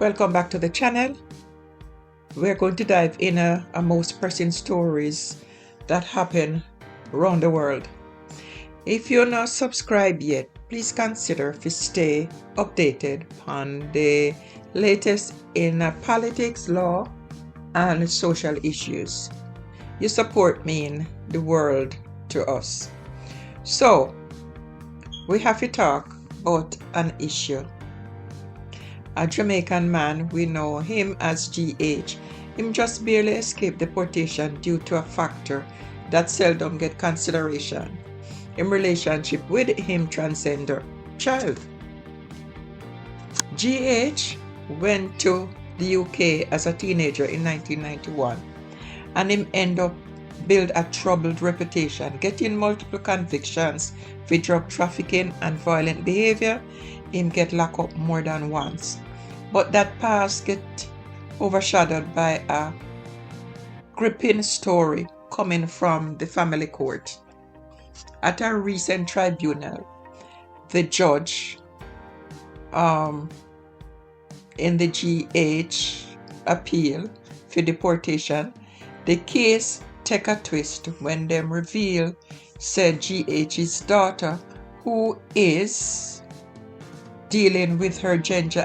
Welcome back to the channel. We're going to dive in a most pressing stories that happen around the world. If you're not subscribed yet, please consider to stay updated on the latest in politics, law, and social issues. You support mean the world to us. So, we have to talk about an issue. A Jamaican man, we know him as GH. Him just barely escaped deportation due to a factor that seldom get consideration in relationship with him transgender child. GH went to the UK as a teenager in 1991 and him end up build a troubled reputation, getting multiple convictions for drug trafficking and violent behavior. Him get locked up more than once. But that past get overshadowed by a gripping story coming from the family court. At a recent tribunal, the judge in the GH appeal for deportation, the case take a twist when them reveal said GH's daughter, who is dealing with her gender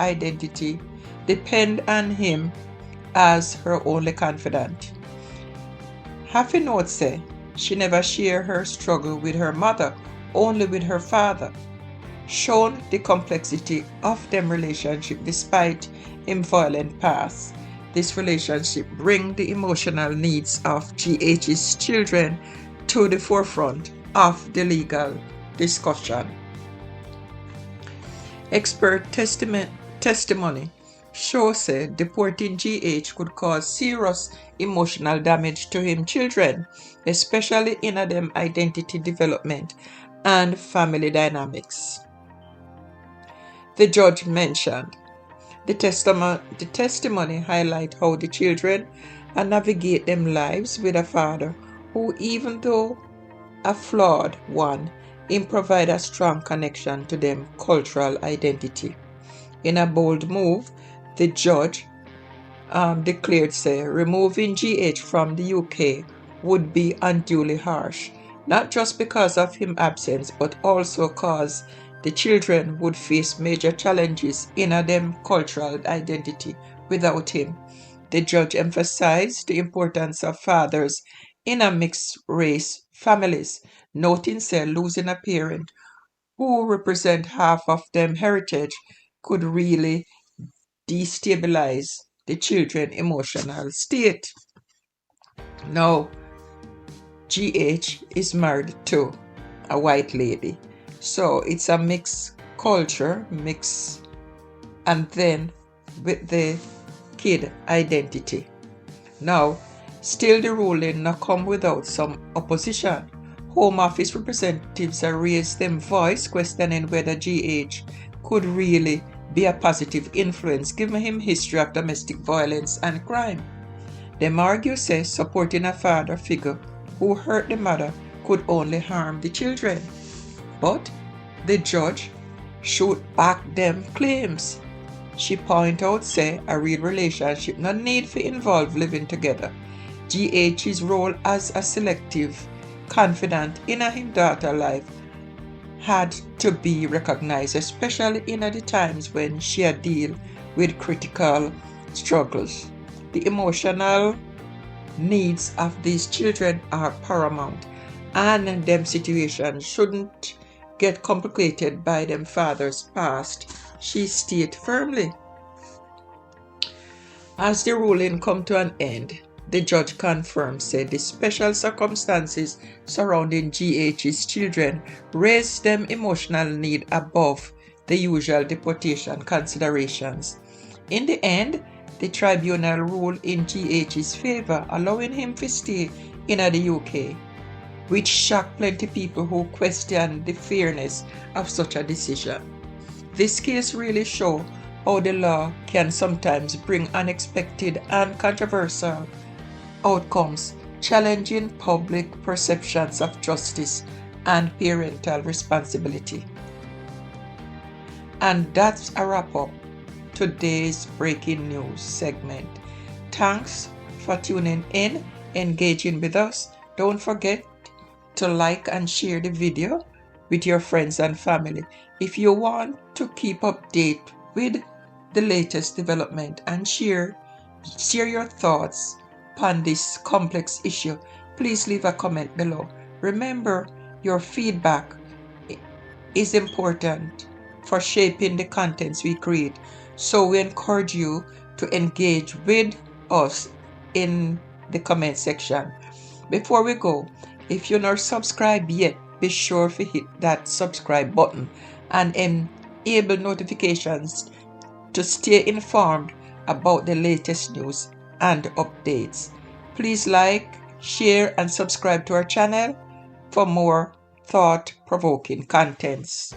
identity, depend on him as her only confidant. Happy note say she never share her struggle with her mother, only with her father, showing the complexity of them relationship despite him violent past. This relationship bring the emotional needs of GH's children to the forefront of the legal discussion. Expert testimony shows that deporting GH could cause serious emotional damage to him children, especially in them identity development and family dynamics. The judge mentioned the testimony highlight how the children navigate them lives with a father who, even though a flawed one, him provide a strong connection to them cultural identity. In a bold move, the judge declared say removing GH from the UK would be unduly harsh, not just because of him absence, but also cause the children would face major challenges in them cultural identity without him. The judge emphasized the importance of fathers in a mixed race families, noting say losing a parent who represent half of them heritage could really destabilize the children's emotional state. Now, GH is married to a white lady, so it's a mixed culture, and then with the kid identity. Now, still the ruling not come without some opposition. Home Office representatives have raised them voice questioning whether GH could really be a positive influence given him history of domestic violence and crime. Them argue say supporting a father figure who hurt the mother could only harm the children. But the judge shoot back them claims. She point out say a real relationship no need for involve living together. GH's role as a selective confidant in his daughter life had to be recognized, especially in the times when she had deal with critical struggles. The emotional needs of these children are paramount, and them situations shouldn't get complicated by them father's past, she stated firmly. As the ruling come to an end, the judge confirmed said the special circumstances surrounding GH's children raised them emotional need above the usual deportation considerations. In the end, the tribunal ruled in GH's favor, allowing him to stay in the UK, which shocked plenty people who questioned the fairness of such a decision. This case really shows how the law can sometimes bring unexpected and controversial outcomes, challenging public perceptions of justice and parental responsibility. And that's a wrap up today's breaking news segment. Thanks for tuning in, engaging with us. Don't forget to like and share the video with your friends and family. If you want to keep update with the latest development and share your thoughts on this complex issue, please leave a comment below. Remember, your feedback is important for shaping the contents we create, so we encourage you to engage with us in the comment section. Before we go, if you're not subscribed yet, be sure to hit that subscribe button and enable notifications to stay informed about the latest news and updates. Please like, share, and subscribe to our channel for more thought-provoking contents.